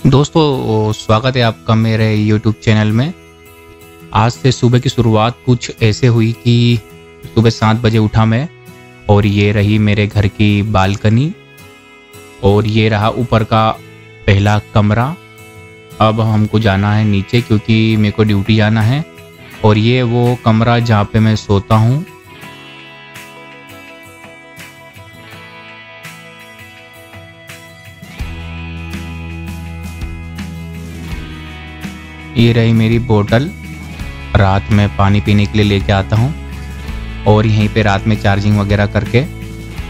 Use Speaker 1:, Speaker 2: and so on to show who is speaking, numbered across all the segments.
Speaker 1: दोस्तों स्वागत है आपका मेरे YouTube चैनल में। आज से सुबह की शुरुआत कुछ ऐसे हुई कि सुबह 7 बजे उठा मैं और ये रही मेरे घर की बालकनी और ये रहा ऊपर का पहला कमरा। अब हमको जाना है नीचे क्योंकि मेरे को ड्यूटी जाना है और ये वो कमरा जहाँ पे मैं सोता हूँ। ये रही मेरी बोतल, रात में पानी पीने के लिए लेके आता हूँ और यहीं पे रात में चार्जिंग वगैरह करके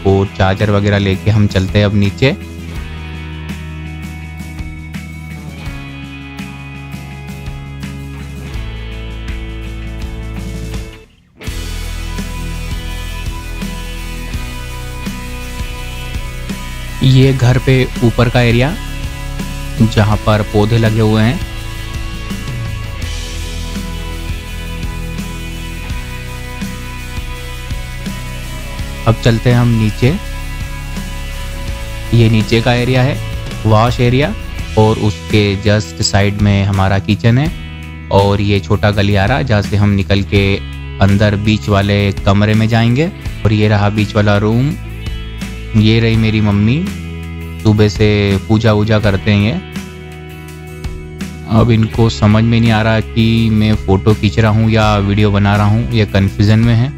Speaker 1: और चार्जर वगैरह लेके हम चलते हैं अब नीचे। ये घर पे ऊपर का एरिया जहाँ पर पौधे लगे हुए हैं। अब चलते हैं हम नीचे। ये नीचे का एरिया है, वॉश एरिया, और उसके जस्ट साइड में हमारा किचन है और ये छोटा गलियारा जहाँ से हम निकल के अंदर बीच वाले कमरे में जाएंगे। और ये रहा बीच वाला रूम। ये रही मेरी मम्मी, सुबह से पूजा वूजा करते हैं ये। अब इनको समझ में नहीं आ रहा कि मैं फ़ोटो खींच रहा हूँ या वीडियो बना रहा हूँ, ये कन्फ्यूज़न में है।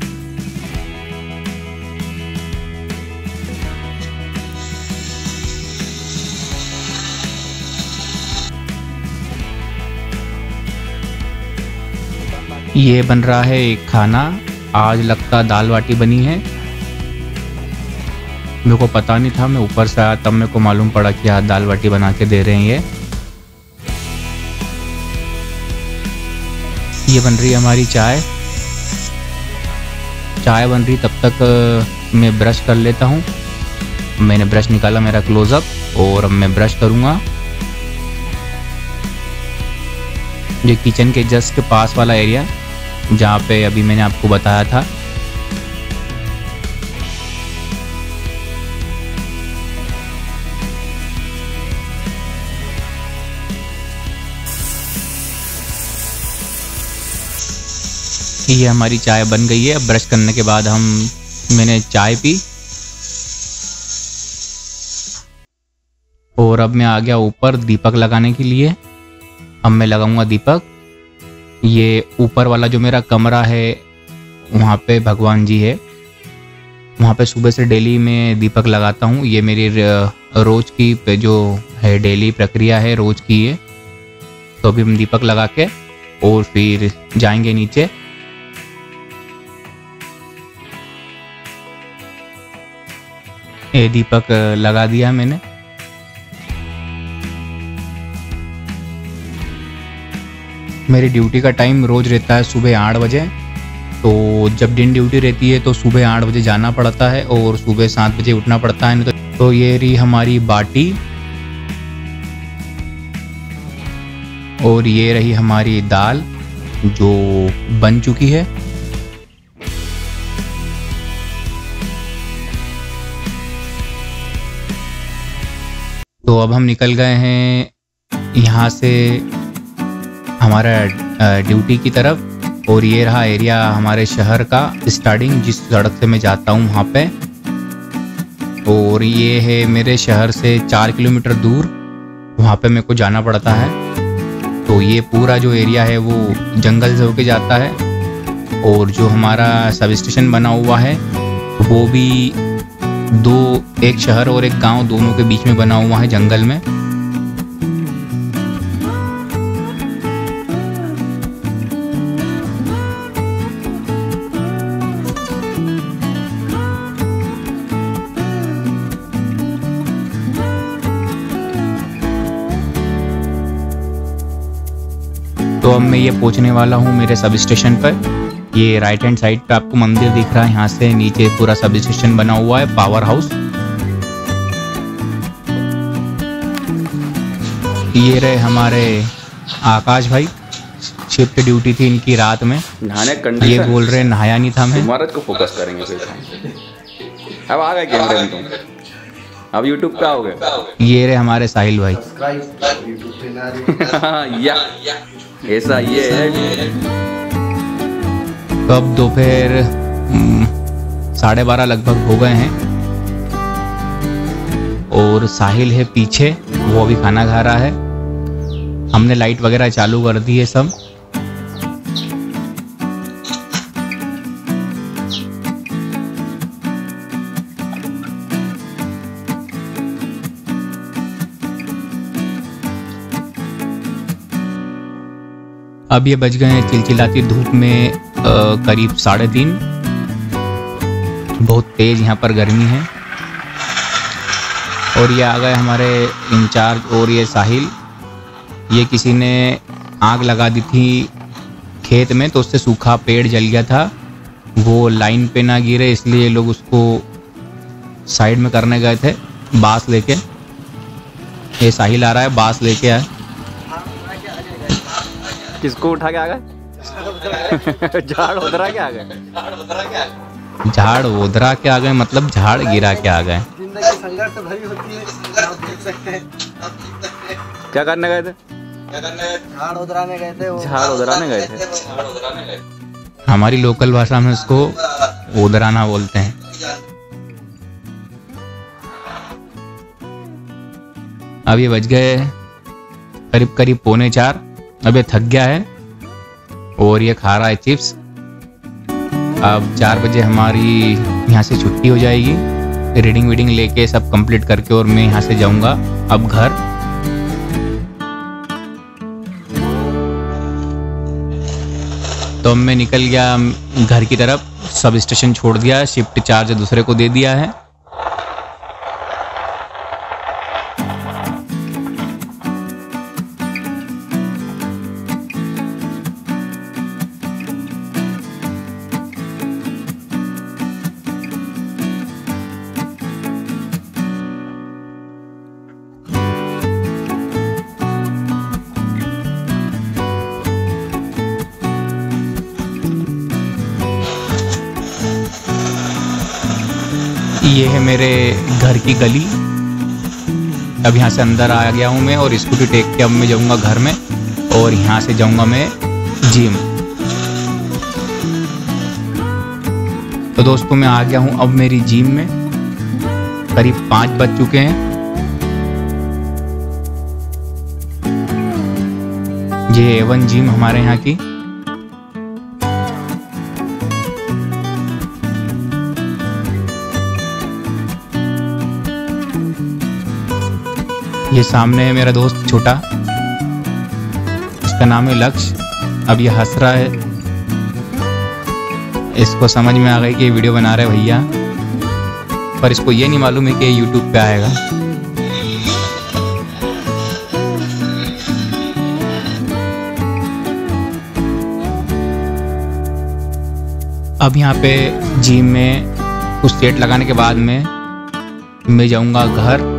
Speaker 1: ये बन रहा है एक खाना, आज लगता दाल बाटी बनी है। मेरे को पता नहीं था, मैं ऊपर से आया तब मेरे को मालूम पड़ा कि आज दाल बाटी बना के दे रहे हैं ये बन रही है हमारी चाय। चाय बन रही तब तक मैं ब्रश कर लेता हूँ। मैंने ब्रश निकाला मेरा क्लोजअप और अब मैं ब्रश करूँगा। ये किचन के जस्ट पास वाला एरिया जहाँ पे अभी मैंने आपको बताया था। ये हमारी चाय बन गई है। ब्रश करने के बाद मैंने चाय पी और अब मैं आ गया ऊपर दीपक लगाने के लिए। अब मैं लगाऊंगा दीपक। ये ऊपर वाला जो मेरा कमरा है वहाँ पे भगवान जी है, वहाँ पे सुबह से डेली मैं दीपक लगाता हूँ। ये मेरी रोज की जो है डेली प्रक्रिया है, रोज की है। तो अभी हम दीपक लगा के और फिर जाएंगे नीचे। ये दीपक लगा दिया मैंने। मेरी ड्यूटी का टाइम रोज रहता है सुबह 8 बजे। तो जब दिन ड्यूटी रहती है तो सुबह 8 बजे जाना पड़ता है और सुबह 7 बजे उठना पड़ता है। तो ये रही हमारी बाटी और ये रही हमारी दाल जो बन चुकी है। तो अब हम निकल गए हैं यहाँ से हमारा ड्यूटी की तरफ और ये रहा एरिया हमारे शहर का स्टार्टिंग, जिस सड़क से मैं जाता हूँ वहाँ पे। और ये है मेरे शहर से 4 किलोमीटर दूर, वहाँ पे मेरे को जाना पड़ता है। तो ये पूरा जो एरिया है वो जंगल से होके जाता है और जो हमारा सब स्टेशन बना हुआ है वो भी एक शहर और एक गांव दोनों के बीच में बना हुआ है जंगल में। तो अब मैं ये पहुंचने वाला हूँ मेरे सब स्टेशन पर। ये राइट हैंड साइड पे आपको मंदिर दिख रहा है, यहाँ से नीचे पूरा सब स्टेशन बना हुआ है, पावर हाउस। ये रहे हमारे आकाश भाई, शिफ्ट ड्यूटी थी इनकी रात में।
Speaker 2: नहाने
Speaker 1: ये बोल रहे नहाया नहीं था मैं।
Speaker 2: इमारत को फोकस करेंगे फिर। अब आ गए कैमरे में तुम। अब यूट्यूब पे आओगे।
Speaker 1: ये रहे हमारे साहिल भाई।
Speaker 2: या ऐसा ये है।
Speaker 1: तो अब दोपहर 12:30 लगभग हो गए हैं और साहिल है पीछे, वो अभी खाना खा रहा है। हमने लाइट वगैरह चालू कर दी है सब। अब ये बज गए हैं चिलचिलाती धूप में करीब 3:30। बहुत तेज यहाँ पर गर्मी है। और ये आ गए हमारे इंचार्ज और ये साहिल। ये किसी ने आग लगा दी थी खेत में, तो उससे सूखा पेड़ जल गया था। वो लाइन पे ना गिरे इसलिए लोग उसको साइड में करने गए थे बांस लेके। ये साहिल आ रहा है बांस लेके आए।
Speaker 2: किसको उठा के आ गए? झाड़ उधरा के आ गए।
Speaker 1: झाड़ उधरा के आ गए मतलब झाड़ गिरा के आ गए।
Speaker 3: जिंदगी संघर्ष से भरी होती है, आप देख सकते हैं।
Speaker 2: क्या करने गए थे?
Speaker 3: झाड़ उधराने गए थे।
Speaker 2: झाड़ उधराने गए थे।
Speaker 1: हमारी लोकल भाषा में उसको उधराना बोलते हैं। अब ये बज गए करीब करीब 3:45। अब ये थक गया है और ये खा रहा है चिप्स। अब 4 बजे हमारी यहाँ से छुट्टी हो जाएगी, रीडिंग वीडिंग लेके सब कंप्लीट करके, और मैं यहाँ से जाऊँगा अब घर। तो मैं निकल गया घर की तरफ। सब स्टेशन छोड़ दिया, शिफ्ट चार्ज दूसरे को दे दिया है। ये है मेरे घर की गली। अब यहाँ से अंदर आ गया हूँ मैं और स्कूटी टेक के अब मैं जाऊँगा घर में, और यहाँ से जाऊँगा मैं जिम। तो दोस्तों मैं आ गया हूँ अब मेरी जिम में। करीब 5 बज चुके हैं। ये A1 जिम हमारे यहाँ की। ये सामने है मेरा दोस्त छोटा, इसका नाम है लक्ष्य। अब ये हंस रहा है, इसको समझ में आ गई कि ये वीडियो बना रहे भैया, पर इसको ये नहीं मालूम है कि ये यूट्यूब पे आएगा। अब यहाँ पे जिम में कुछ सेट लगाने के बाद में मैं जाऊँगा घर।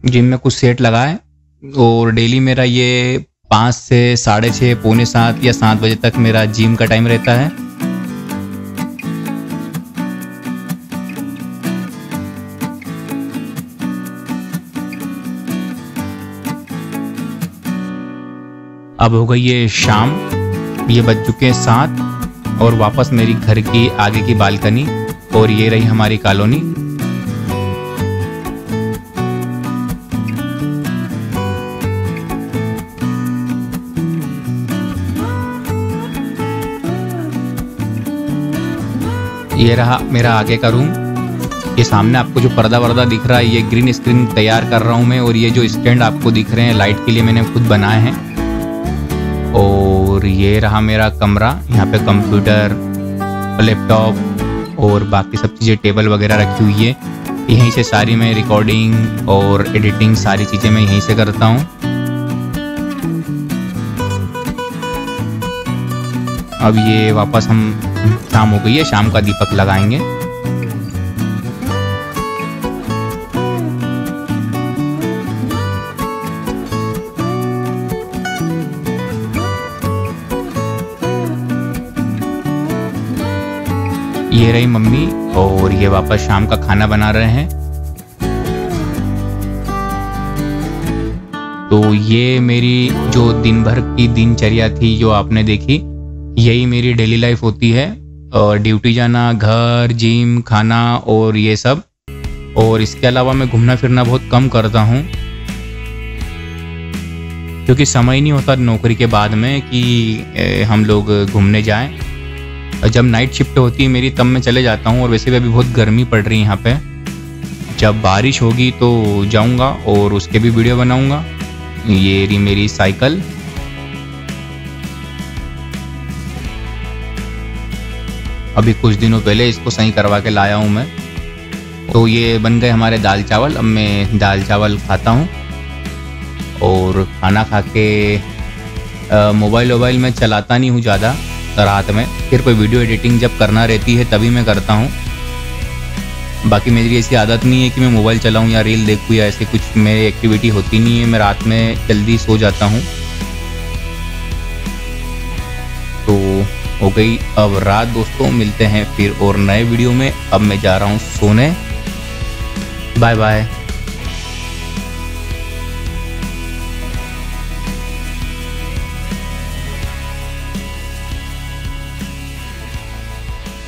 Speaker 1: जिम में कुछ सेट लगाए और डेली मेरा ये 5 से 6:30, पौने 7 या 7 बजे तक मेरा जिम का टाइम रहता है। अब हो गई ये शाम, ये बज चुके हैं 7 और वापस मेरी घर की आगे की बालकनी, और ये रही हमारी कॉलोनी। ये रहा मेरा आगे का रूम। ये सामने आपको जो पर्दा वर्दा दिख रहा है, ये ग्रीन स्क्रीन तैयार कर रहा हूँ मैं, और ये जो स्टैंड आपको दिख रहे हैं लाइट के लिए मैंने खुद बनाए हैं। और ये रहा मेरा कमरा, यहाँ पे कंप्यूटर, लैपटॉप और बाकी सब चीज़ें टेबल वगैरह रखी हुई है। यहीं से सारी मैं रिकॉर्डिंग और एडिटिंग सारी चीज़ें मैं यहीं से करता हूँ। अब ये वापस हम शाम हो गई है, शाम का दीपक लगाएंगे। ये रही मम्मी और ये वापस शाम का खाना बना रहे हैं। तो ये मेरी जो दिन भर की दिनचर्या थी जो आपने देखी, यही मेरी डेली लाइफ होती है। और ड्यूटी जाना, घर, जिम, खाना और ये सब। और इसके अलावा मैं घूमना फिरना बहुत कम करता हूँ क्योंकि समय नहीं होता नौकरी के बाद में कि हम लोग घूमने जाएं। जब नाइट शिफ्ट होती है मेरी तब मैं चले जाता हूँ। और वैसे भी अभी बहुत गर्मी पड़ रही है यहाँ पे। जब बारिश होगी तो जाऊँगा और उसके भी वीडियो बनाऊँगा। ये रही मेरी साइकिल। अभी कुछ दिनों पहले इसको सही करवा के लाया हूँ मैं। तो ये बन गए हमारे दाल चावल। अब मैं दाल चावल खाता हूँ और खाना खा के मोबाइल में चलाता नहीं हूँ ज़्यादा रात में। फिर कोई वीडियो एडिटिंग जब करना रहती है तभी मैं करता हूँ। बाकी मेरी ऐसी आदत नहीं है कि मैं मोबाइल चलाऊँ या रील देखूँ या ऐसे कुछ मेरी एक्टिविटी होती नहीं है। मैं रात में जल्दी सो जाता हूँ। तो हो गई अब रात दोस्तों, मिलते हैं फिर और नए वीडियो में। अब मैं जा रहा हूँ सोने। Bye bye.